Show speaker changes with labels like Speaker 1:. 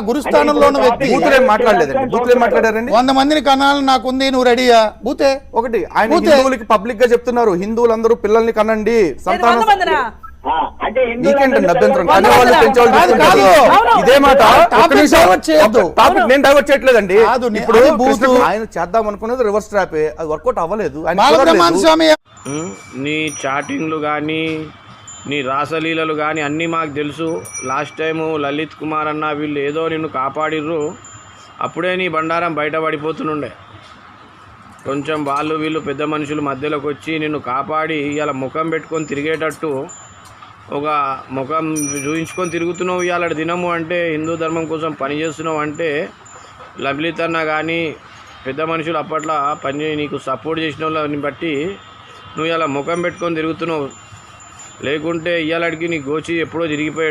Speaker 1: గురుస్థానంలో మాట్లాడారండి.
Speaker 2: 100 మందిని కనాలని నాకుంది, నువ్వు రెడీయా? బూతే
Speaker 1: ఒకటి ఆయన హిందువులకి పబ్లిక్ గా చెప్తున్నారు, హిందువులందరూ పిల్లల్ని కనండి, సంతానం నీకేంటండి అభ్యంతరం? ఇదే మాట నేను డైవర్ట్ చేయట్లేదండి. ఇప్పుడు ఆయన చేద్దాం అనుకున్నది రివర్స్ ట్రాపే, అది వర్కౌట్ అవ్వలేదు.
Speaker 3: నీ చాటింగ్లు కానీ నీ రాసలీలలు కానీ అన్నీ మాకు తెలుసు. లాస్ట్ టైము లలిత్ కుమార్ అన్న వీళ్ళు ఏదో నిన్ను కాపాడిర్రు, అప్పుడే నీ బండారం బయట పడిపోతుండే. కొంచెం వాళ్ళు వీళ్ళు పెద్ద మనుషులు మధ్యలోకి వచ్చి నిన్ను కాపాడి ఇలా ముఖం పెట్టుకొని తిరిగేటట్టు ఒక ముఖం చూపించుకొని తిరుగుతున్నావు ఇవాళ దినము అంటే, హిందూ ధర్మం కోసం పనిచేస్తున్నావు అంటే, లలిత్ అన్న కానీ పెద్ద మనుషులు అప్పట్లో నీకు సపోర్ట్ చేసిన వాళ్ళని బట్టి నువ్వు ఇలా ముఖం పెట్టుకొని తిరుగుతున్నావు. లేకుంటే ఇవాళకి నీ గోచి ఎప్పుడో తిరిగిపోయాడు.